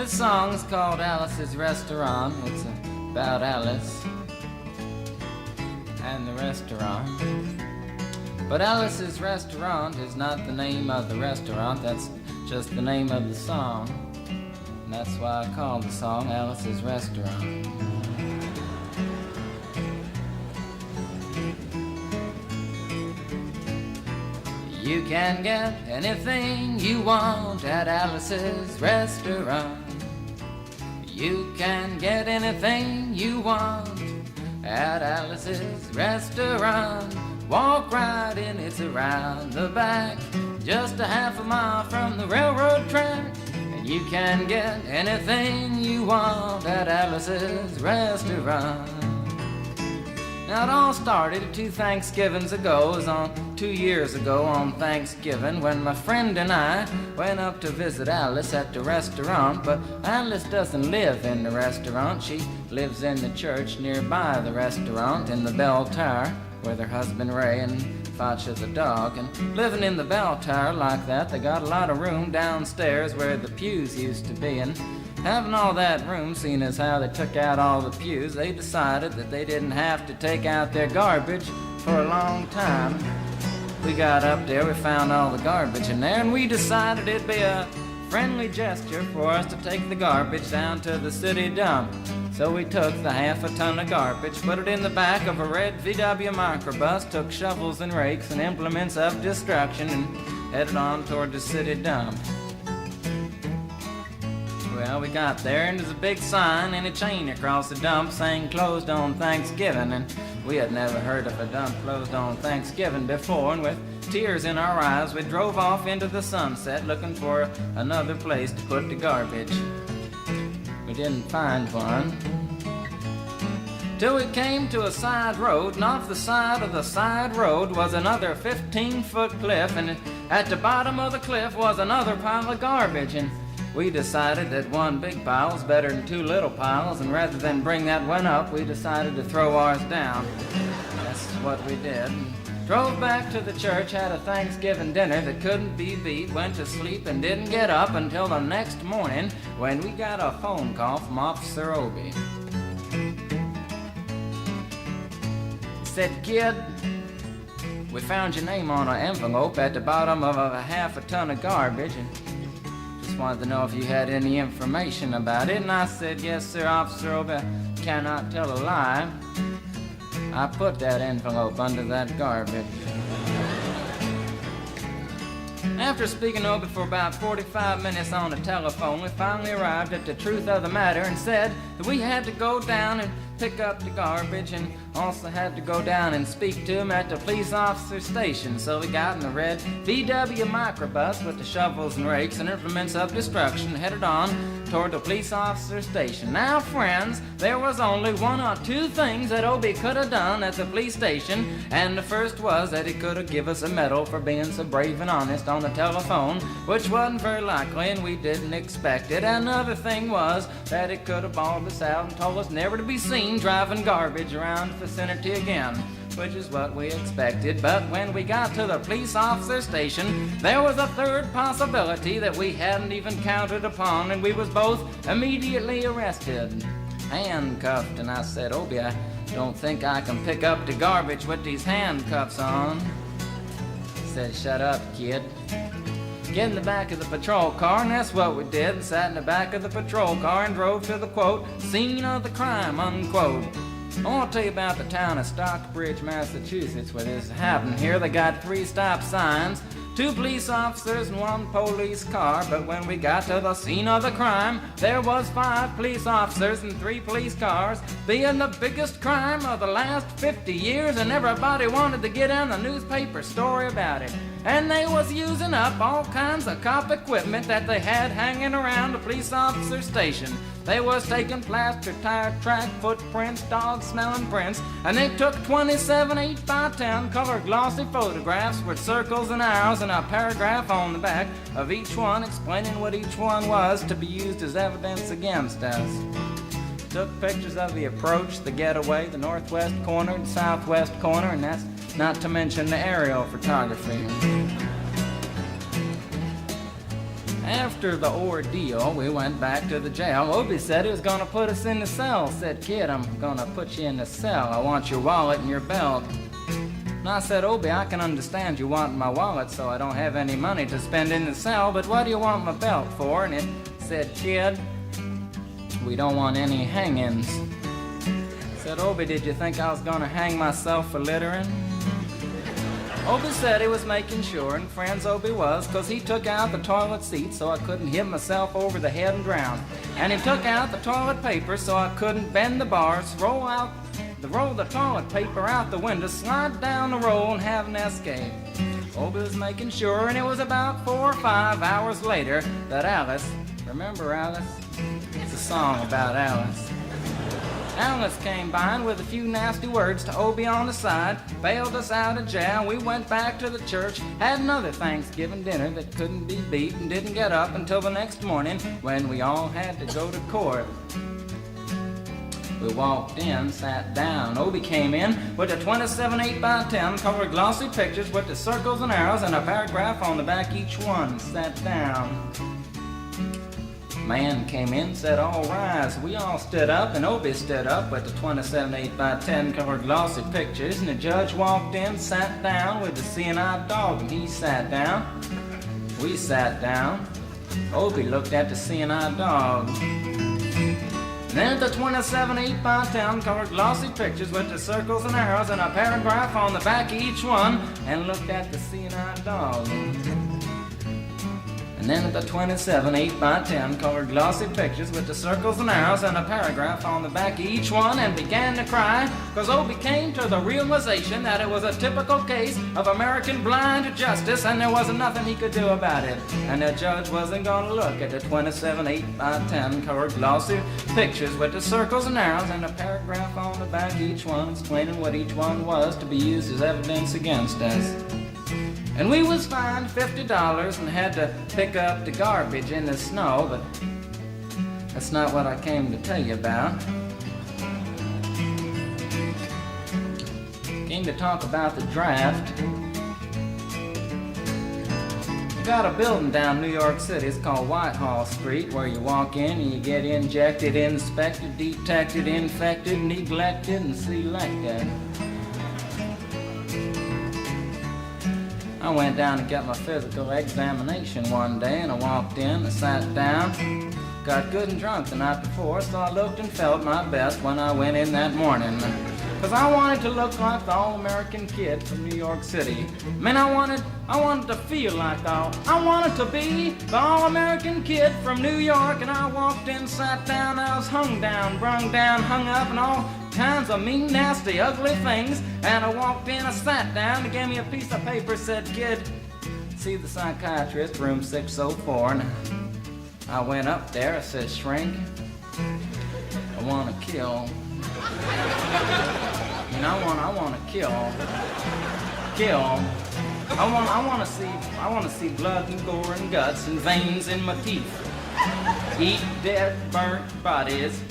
This song's called Alice's Restaurant. It's about Alice and the restaurant. But Alice's Restaurant is not the name of the restaurant, that's just the name of the song. And that's why I call the song Alice's Restaurant. You can get anything you want at Alice's Restaurant. You can get anything you want at Alice's Restaurant. Walk right in, it's around the back, just a half a mile from the railroad track. And you can get anything you want at Alice's Restaurant. Now it all started 2 Thanksgivings ago. It was on 2 years ago on Thanksgiving when my friend and I went up to visit Alice at the restaurant. But Alice doesn't live in the restaurant. She lives in the church nearby the restaurant in the bell tower with her husband Ray and Facha the dog. And living in the bell tower like that, they got a lot of room downstairs where the pews used to be. And having all that room, seeing as how they took out all the pews, they decided that they didn't have to take out their garbage for a long time. We got up there, we found all the garbage in there, and we decided it'd be a friendly gesture for us to take the garbage down to the city dump. So we took the half a ton of garbage, put it in the back of a red VW microbus, took shovels and rakes and implements of destruction, and headed on toward the city dump. Well, we got there, and there's a big sign and a chain across the dump saying closed on Thanksgiving, and we had never heard of a dump closed on Thanksgiving before, and with tears in our eyes, we drove off into the sunset looking for another place to put the garbage. We didn't find one till we came to a side road, and off the side of the side road was another 15-foot cliff, and at the bottom of the cliff was another pile of garbage. And we decided that one big pile was better than 2 little piles, and rather than bring that one up, we decided to throw ours down. That's what we did. Drove back to the church, had a Thanksgiving dinner that couldn't be beat, went to sleep and didn't get up until the next morning when we got a phone call from Officer Obie. He said, "Kid, we found your name on an envelope at the bottom of a half a ton of garbage, and just wanted to know if you had any information about it." And I said, "Yes, sir, Officer Obie, cannot tell a lie. I put that envelope under that garbage." After speaking to Obie for about 45 minutes on the telephone, we finally arrived at the truth of the matter and said that we had to go down and pick up the garbage, and also had to go down and speak to him at the police officer station. So we got in the red VW microbus with the shovels and rakes and implements of destruction, headed on toward the police officer station. Now, friends, there was only 1 or 2 things that Obie could have done at the police station, and the first was that he could have given us a medal for being so brave and honest on the telephone, which wasn't very likely, and we didn't expect it. Another thing was that he could have bawled us out and told us never to be seen driving garbage around the vicinity again, which is what we expected. But when we got to the police officer station, there was a third possibility that we hadn't even counted upon, and we was both immediately arrested, handcuffed. And I said, "Obie, I don't think I can pick up the garbage with these handcuffs on." He said, "Shut up, kid. Get in the back of the patrol car," and that's what we did, and sat in the back of the patrol car and drove to the, quote, scene of the crime, unquote. I want to tell you about the town of Stockbridge, Massachusetts, where this is happening here. They got 3 stop signs, 2 police officers and 1 police car, but when we got to the scene of the crime, there was 5 police officers and 3 police cars, being the biggest crime of the last 50 years, and everybody wanted to get in the newspaper story about it. And they was using up all kinds of cop equipment that they had hanging around the police officer station. They was taking plaster, tire track, footprints, dog-smelling prints, and they took 27 8x10 color glossy photographs with circles and arrows and a paragraph on the back of each one explaining what each one was to be used as evidence against us. Took pictures of the approach, the getaway, the northwest corner, the southwest corner, and that's not to mention the aerial photography. After the ordeal, we went back to the jail. Obie said he was going to put us in the cell. Said, kid, I'm going to put you in the cell. I want your wallet and your belt. And I said, Obie, I can understand you want my wallet so I don't have any money to spend in the cell, but what do you want my belt for? And it said, kid, we don't want any hangings. Said, Obie, did you think I was going to hang myself for littering? Obie said he was making sure, and friends Obie was, 'cause he took out the toilet seat so I couldn't hit myself over the head and drown. And he took out the toilet paper so I couldn't bend the bars, roll the toilet paper out the window, slide down the roll and have an escape. Obie was making sure, and it was about 4 or 5 hours later that Alice, remember Alice? It's a song about Alice. Alice came by and with a few nasty words to Obie on the side, bailed us out of jail. We went back to the church, had another Thanksgiving dinner that couldn't be beat, and didn't get up until the next morning when we all had to go to court. We walked in, sat down. Obie came in with a 27 8x10 colored glossy pictures with the circles and arrows and a paragraph on the back each one. Sat down. Man came in, said, all rise. We all stood up, and Obie stood up with the 27 8x10 colored glossy pictures, and the judge walked in, sat down with the seeing-eyed dog, and he sat down. We sat down. Obie looked at the seeing-eyed dog. And then the 27 8x10 colored glossy pictures with the circles and arrows and a paragraph on the back of each one, and looked at the seeing-eyed dog. And then the 27 8x10 colored glossy pictures with the circles and arrows and a paragraph on the back of each one, and began to cry, 'cause Obie came to the realization that it was a typical case of American blind justice, and there wasn't nothing he could do about it. And the judge wasn't going to look at the 27 8x10 colored glossy pictures with the circles and arrows and a paragraph on the back of each one, explaining what each one was to be used as evidence against us. And we was fined $50 and had to pick up the garbage in the snow, but that's not what I came to tell you about. Came to talk about the draft. We got a building down New York City. It's called Whitehall Street, where you walk in and you get injected, inspected, detected, infected, neglected, and selected. I went down to get my physical examination one day, and I walked in, I sat down, got good and drunk the night before, so I looked and felt my best when I went in that morning. 'Cause I wanted to look like the all-American kid from New York City. Man, I wanted to feel like I wanted to be the all-American kid from New York, and I walked in, sat down, I was hung down, brung down, hung up, and all kinds of mean, nasty, ugly things. And I walked in, I sat down, they gave me a piece of paper, said, kid, see the psychiatrist, room 604. And I went up there, I said, shrink, I want to kill. And I want to kill. I want to see blood and gore and guts and veins in my teeth. Eat dead, burnt bodies.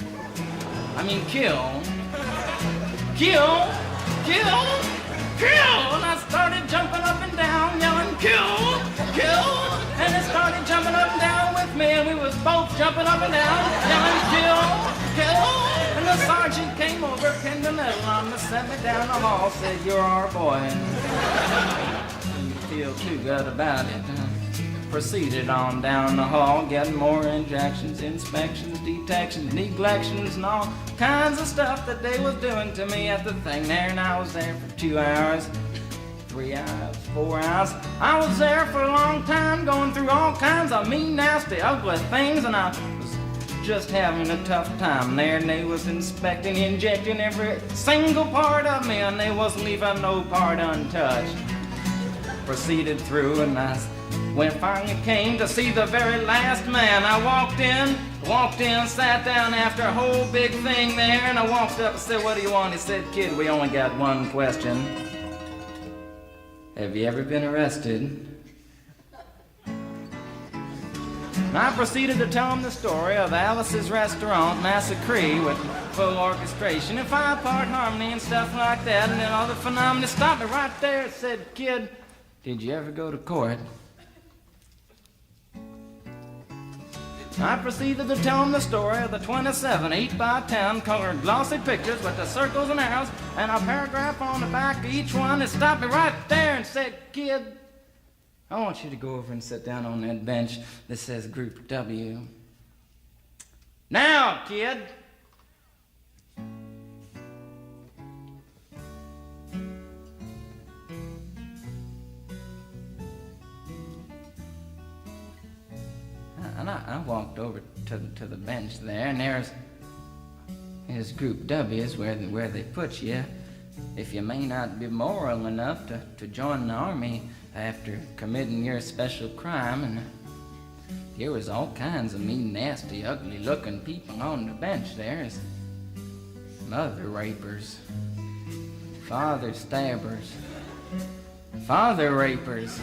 I mean, kill. And I started jumping up and down, yelling, kill. And it started jumping up and down with me, and we was both jumping up and down, yelling, kill. And the sergeant came over, pinned the medal on me, sent me down the hall, said, you're our boy. And you feel too good about it. Proceeded on down the hall, getting more injections, inspections, detections, neglections, and all kinds of stuff that they was doing to me at the thing there. And I was there for 2 hours, 3 hours, 4 hours. I was there for a long time, going through all kinds of mean, nasty, ugly things, and I was just having a tough time there. And they was inspecting, injecting every single part of me, and they wasn't leaving no part untouched. Proceeded through, and when it finally came to see the very last man, I walked in, sat down after a whole big thing there, and I walked up and said, what do you want? He said, kid, we only got one question. Have you ever been arrested? And I proceeded to tell him the story of Alice's Restaurant Massacre with full orchestration and 5-part harmony and stuff like that, and then all the phenomena. Stopped me right there and said, kid, did you ever go to court? I proceeded to tell him the story of the 27 8x10 colored glossy pictures with the circles and arrows and a paragraph on the back of each one. It stopped me right there and said, "Kid, I want you to go over and sit down on that bench that says Group W. Now, kid." And I walked over to the bench there, and there's Group W is where they put you if you may not be moral enough to join the army after committing your special crime. And there was all kinds of mean, nasty, ugly-looking people on the bench there. Mother rapers, father stabbers, father rapers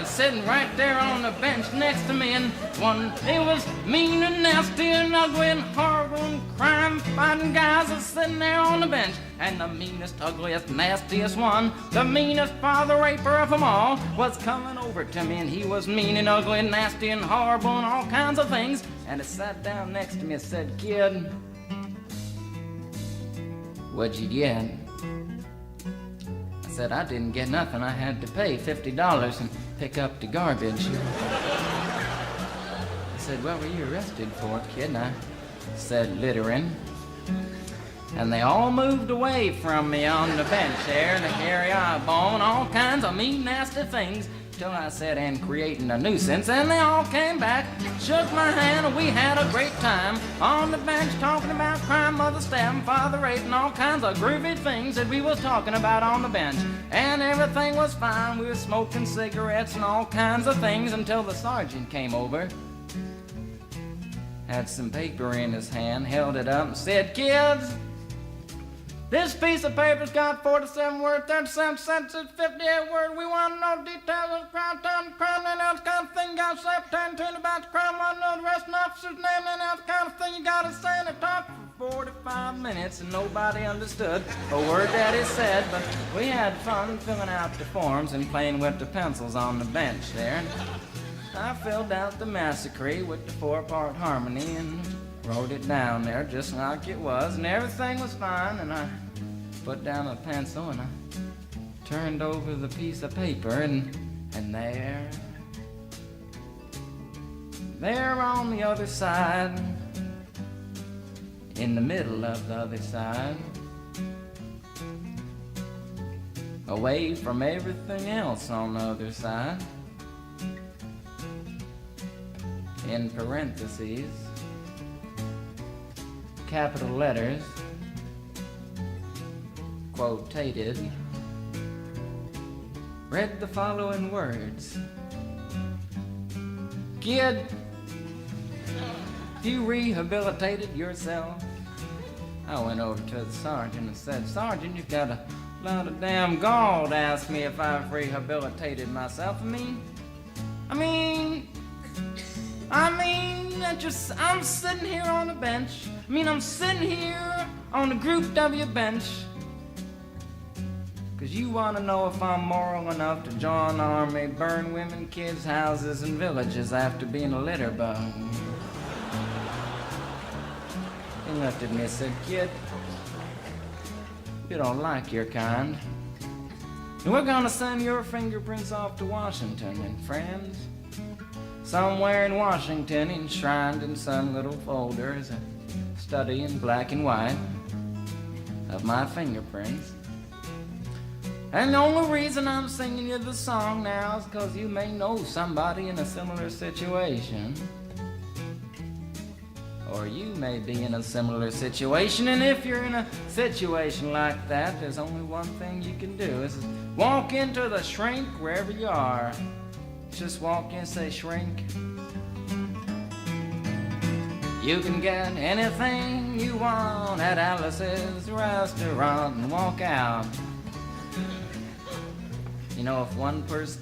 sitting right there on the bench next to me, and one, they was mean and nasty and ugly and horrible and crime-fighting guys are sitting there on the bench. And the meanest, ugliest, nastiest one, the meanest father raper of them all, was coming over to me, and he was mean and ugly and nasty and horrible and all kinds of things. And he sat down next to me and said, "Kid, what'd you get?" I said, "I didn't get nothing. I had to pay $50 and pick up the garbage." He said, "What were you arrested for, kid?" And I said, "Littering." And they all moved away from me on the bench there, the hairy eyeball and all kinds of mean, nasty things, till I said, "And creating a nuisance," and they all came back, shook my hand, and we had a great time on the bench talking about crime, mother stabbing, father raping, all kinds of groovy things that we was talking about on the bench. And everything was fine. We were smoking cigarettes and all kinds of things until the sergeant came over, had some paper in his hand, held it up and said, "Kids, this piece of paper's got 47 words, 37 sentences, 58 words. We want to know details of the crime, time, the crime, and that kind of thing. You got to say turn about the crime, want to know the rest of the officer's name, and that kind of thing. You got to say." And it talked for 45 minutes, and nobody understood a word that he said, but we had fun filling out the forms and playing with the pencils on the bench there. And I filled out the massacre with the 4-part harmony and wrote it down there just like it was, and everything was fine. And I put down a pencil and I turned over the piece of paper, and there on the other side, in the middle of the other side, away from everything else on the other side, in parentheses, capital letters, quotated, read the following words: "Kid, you rehabilitated yourself." I went over to the sergeant and said, "Sergeant, you've got a lot of damn gall to ask me if I've rehabilitated myself. I'm sitting here on a bench. I'm sitting here on the Group W bench because you want to know if I'm moral enough to join the army, burn women, kids' houses, and villages after being a litter bug." He looked at me and said, "Kid, you don't like your kind. And we're going to send your fingerprints off to Washington, and friends, somewhere in Washington, enshrined in some little folder, is a study in black and white of my fingerprints. And the only reason I'm singing you the song now is because you may know somebody in a similar situation. Or you may be in a similar situation, and if you're in a situation like that, there's only one thing you can do, is walk into the shrink wherever you are. Just walk in and say, 'Shrink, you can get anything you want at Alice's restaurant,' and walk out. You know, if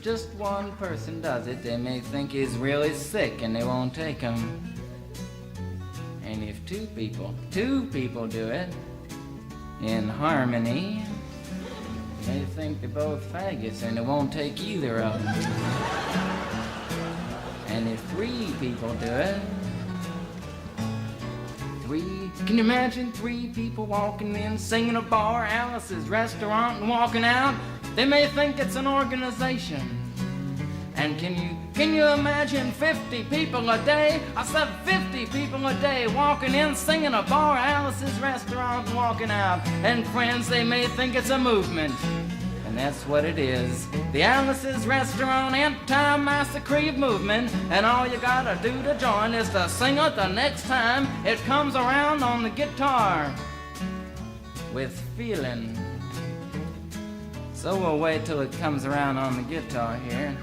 just one person does it, they may think he's really sick and they won't take him. And if two people do it in harmony, they think they're both faggots and they won't take either of them. And if 3 people do it. 3, can you imagine 3 people walking in, singing a bar, Alice's restaurant, and walking out? They may think it's an organization. And can you imagine 50 people a day? I said 50 people a day walking in, singing a bar, Alice's restaurant, and walking out. And friends, they may think it's a movement. And that's what it is. The Alice's Restaurant Anti-Massacre movement. And all you gotta do to join is to sing it the next time it comes around on the guitar with feeling. So we'll wait till it comes around on the guitar here.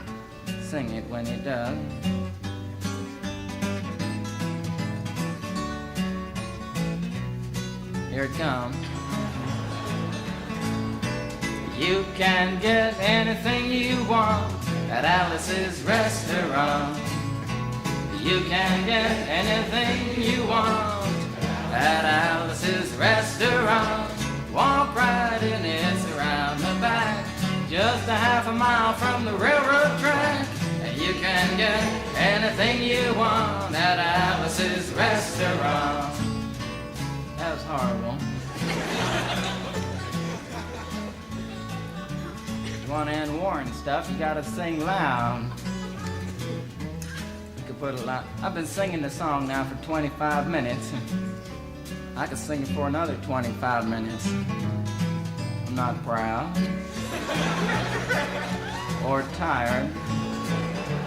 Sing it when it does. Here it comes. You can get anything you want at Alice's Restaurant. You can get anything you want at Alice's Restaurant. Walk right in, it's around the back, just a half a mile from the railroad track. And you can get anything you want at Alice's Restaurant. That was horrible. If you want to end war and stuff, you gotta sing loud. You could put it loud. I've been singing the song now for 25 minutes. I could sing it for another 25 minutes. I'm not proud or tired.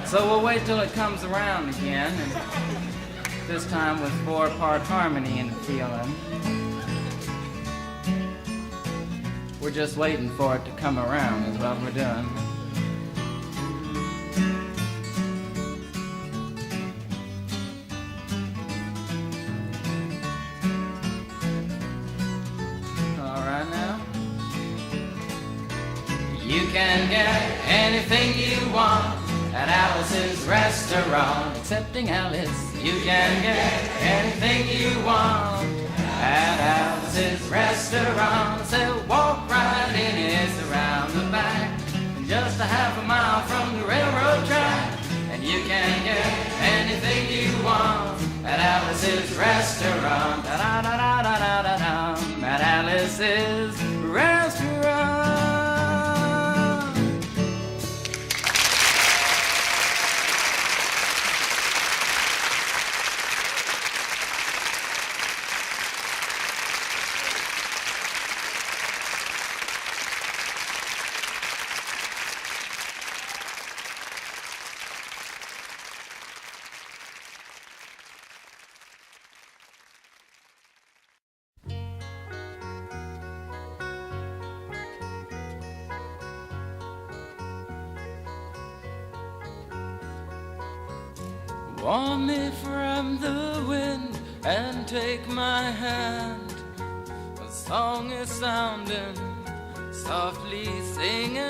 So we'll wait till it comes around again, and this time with 4-part harmony and feeling. We're just waiting for it to come around is what we're doing. All right now. You can get anything you want at Alice's Restaurant. Excepting Alice, you can get anything you want at Alice's Restaurant. So walk right in, it's around the back, just a half a mile from the railroad track. And you can get anything you want at Alice's Restaurant. Da-da-da-da-da-da-da. At Alice's Restaurant. Warm me from the wind and take my hand. A song is sounding, softly singing.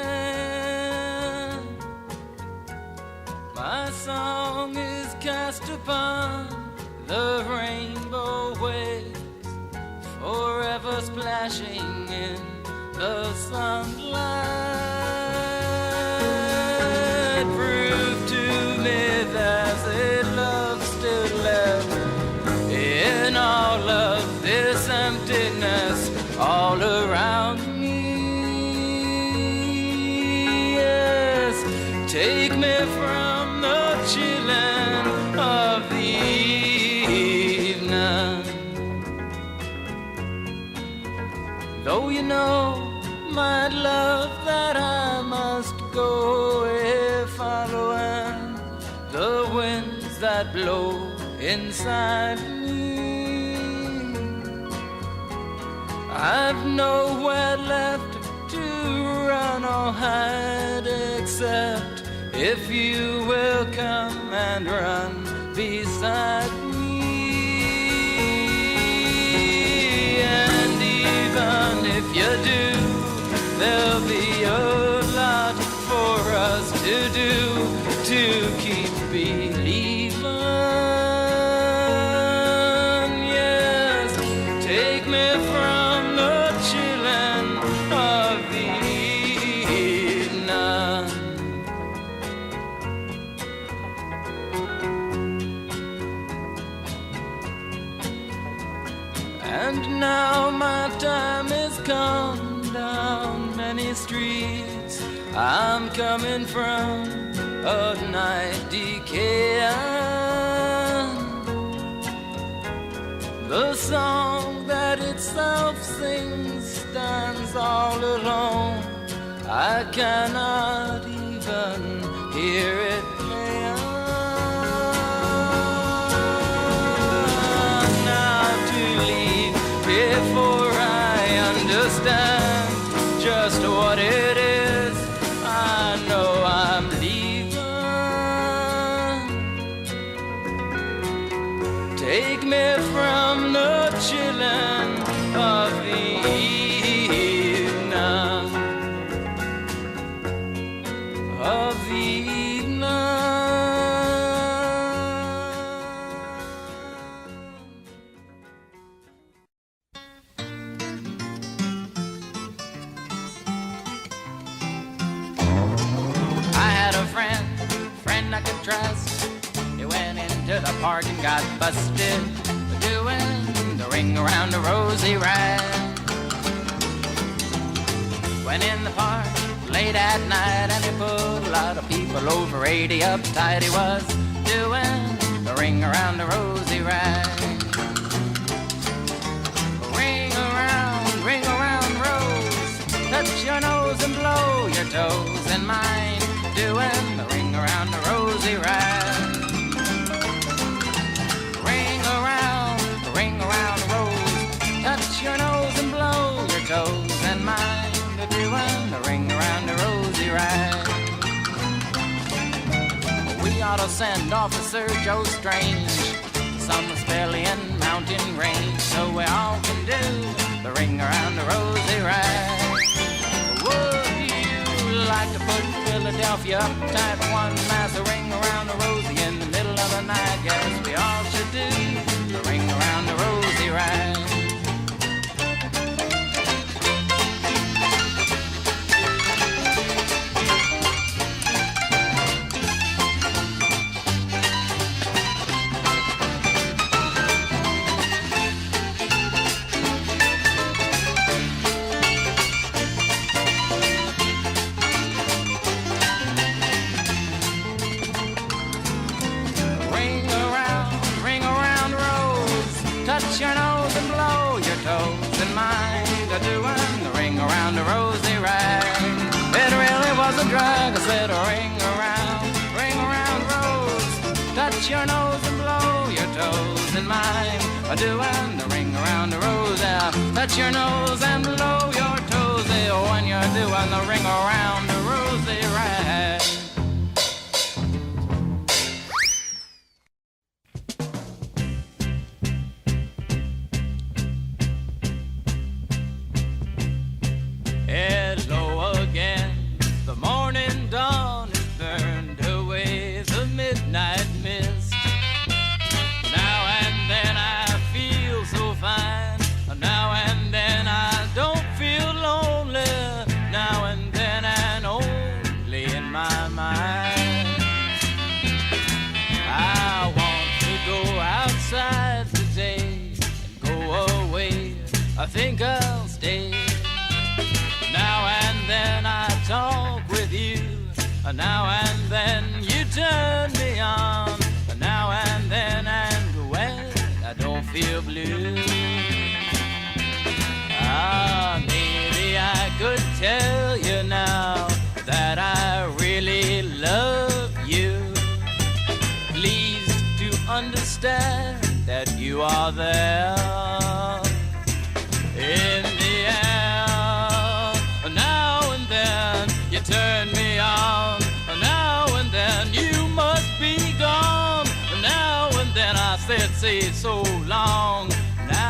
My song is cast upon the rainbow waves, forever splashing in the sunlight. Prove to me there's a love still left in all of this emptiness all around me. Yes, take me from the chilling of the evening. Though you know, my love, that I must go following the winds that blow inside me. I've nowhere left to run or hide except if you will come and run beside me. And even if you do, there'll be a lot for us to do to keep believing. Yes, take me from the chilling of the evening. And now my time has come down many streets. I'm coming from a night decay. The song that itself sings stands all alone. I cannot even hear it play. Now to leave before I understand just what it is, I know I'm leaving. Take me from the chilling of the evening, of the evening. I had a friend I could trust. He went into the park and got busted doing the ring around the rosy ride. Went in the park late at night and he put a lot of people over 80 uptight. He was doing the ring around the rosy ride. Ring around rose, touch your nose and blow your toes in mine, doing the ring around the rosy ride. Ring around rose, touch your nose and blow your toes and mine, doing the ring around the rosy ride. We ought to send off a search, oh strange, some spelling mountain range, so we all can do the ring around the rosy ride. Would you like to put Philadelphia up type one mass a ring around the rosy in the middle of the night? Yes, we all should do the ring around the rosy ride. Touch your nose and blow your toes and mine, doing the ring around the rosy ride. It really was a drug, I said ring around rose. Touch your nose and blow your toes and mine, doing the ring around the rose. Touch your nose and blow your toes when you're doing the ring around the rosy ride. Hello again, the morning dawn has burned away the midnight mist. Now and then I feel so fine, now and then I don't feel lonely, now and then and only in my mind. I want to go outside today and go away, I think I'll stay. Now and then I talk with you, now and then you turn me on, now and then and when I don't feel blue. Maybe I could tell you now that I really love you. Please to understand that you are there in the air. Now and then you turn me on, now and then you must be gone, now and then I said say so long, now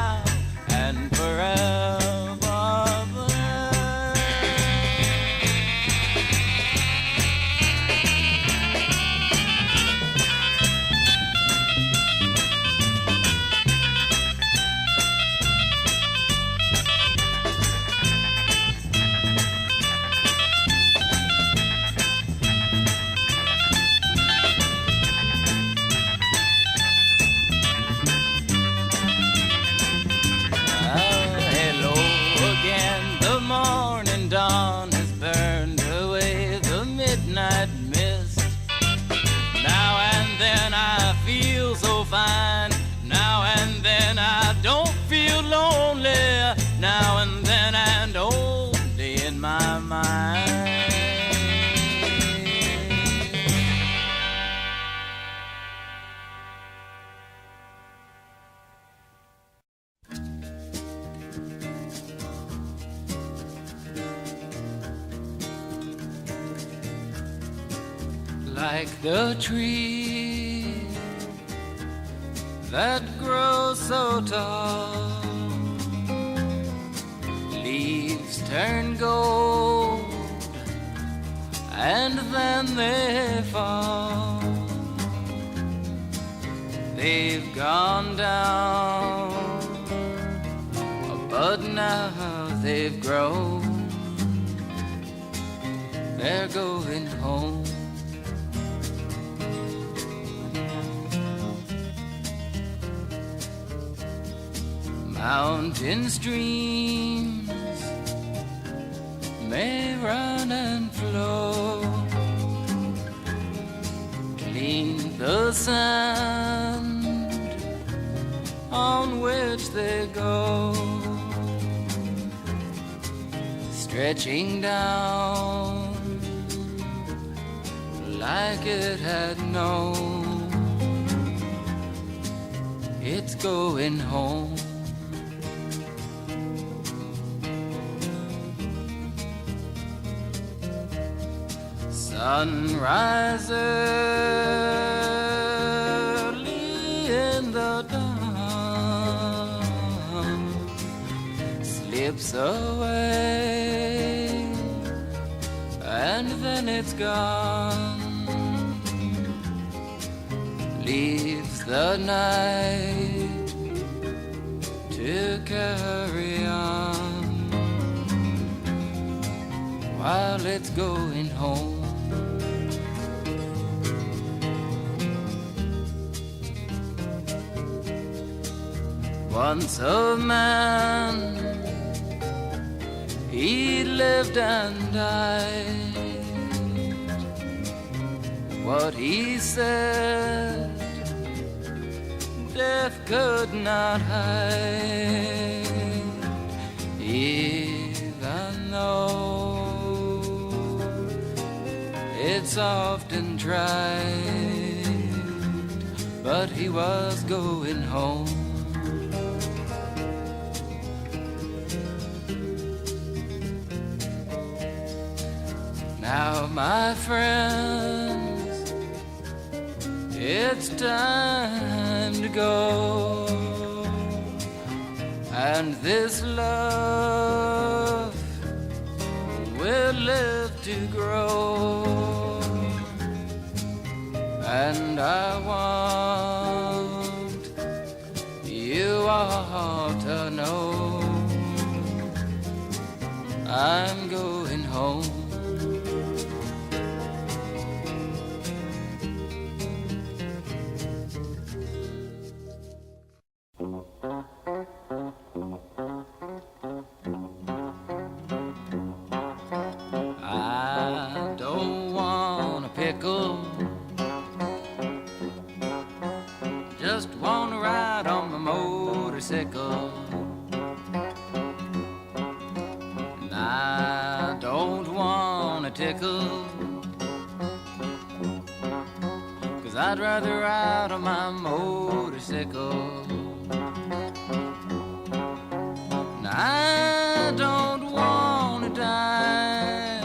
like the tree that grows so tall. Leaves turn gold and then they fall. They've gone down, but now they've grown. They're going home. Mountain streams may run and flow, clean the sand on which they go, stretching down like it had known. It's going home. Sunrise early in the dawn slips away and then it's gone. Leaves the night to carry on while it's going home. Once a man, he lived and died. What he said, death could not hide, even though it's often tried. But he was going home. Now, my friends, it's time to go, and this love will live to grow, and I want you all to know I'm going home. I don't want a pickle, just want to ride on my motorcycle. And I don't want a tickle, 'cause I'd rather ride on my motorcycle. And I don't want to die,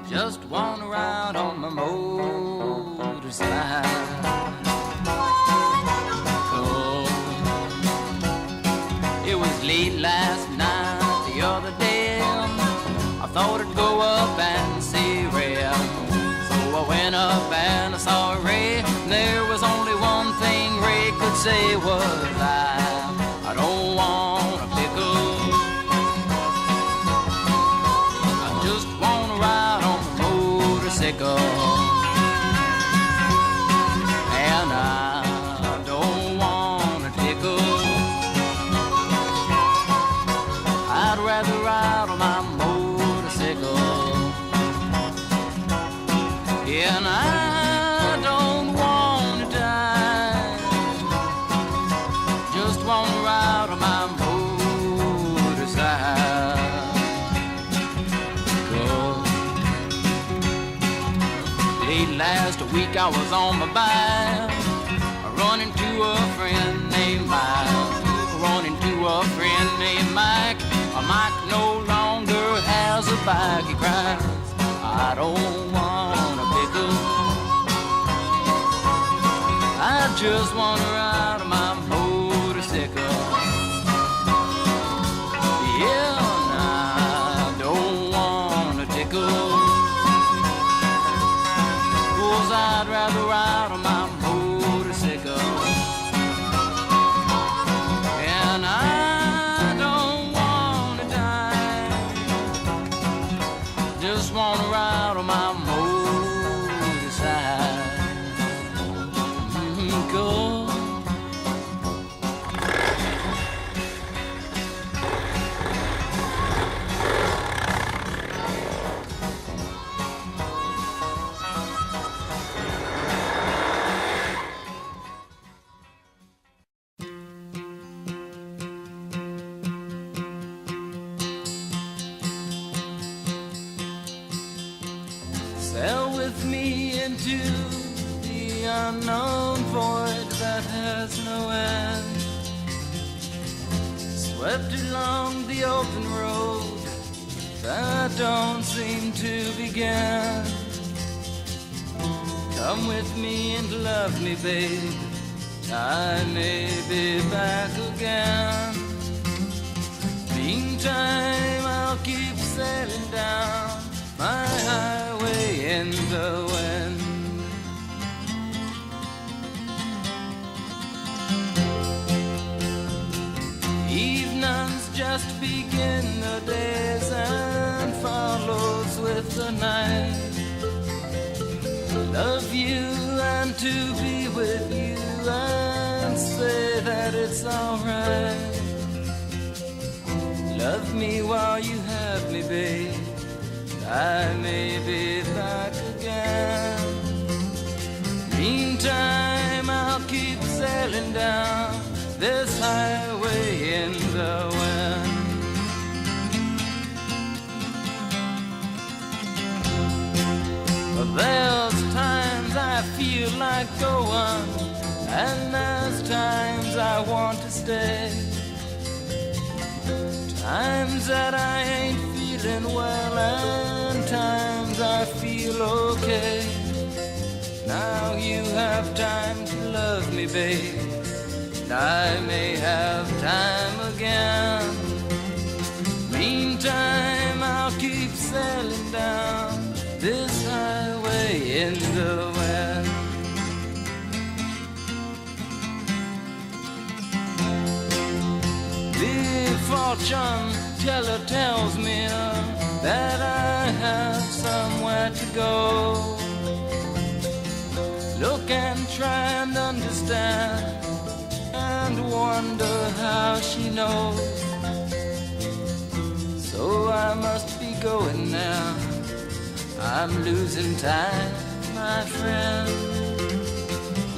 just want to ride on my motorcycle. It was late last night, the other day, I thought I'd go up and see Ray. So I went up and I saw Ray, and there was only one thing Ray could say was I don't want a pickle, I just want to ride on my motorcycle. And I don't want a tickle, I'd rather ride on my motorcycle. And I don't want to die, just want to ride on my motorcycle. Late last week I was on my bike, running to a friend named Mike, running to a friend named Mike. Mike no longer has a bike, he cries, I don't want a pickle, Just wanna ride on my motorcycle. Yeah, and I don't wanna tickle, 'cause I'd rather ride on my motorcycle. And I don't wanna die, just wanna ride on my motorcycle. Sail with me into the unknown void that has no end. Swept along the open road that don't seem to begin. Come with me and love me, babe, I may be back again. Meantime, I'll keep sailing down my highway in the wind. Evenings just begin the days and follows with the night. Love you and to be with you and say that it's alright. Love me while you have me, babe, I may be back again. Meantime, I'll keep sailing down this highway in the wind. There's times I feel like going, and there's times I want to stay. Times that I ain't feeling well, and times I feel okay. Now you have time to love me, babe, and I may have time again. Meantime, I'll keep sailing down this highway in the wind. The fortune teller tells me that I have somewhere to go. Look and try and understand and wonder how she knows. So I must be going now, I'm losing time, my friend.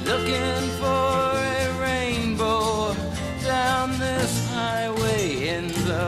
Looking for a rainbow down this highway in the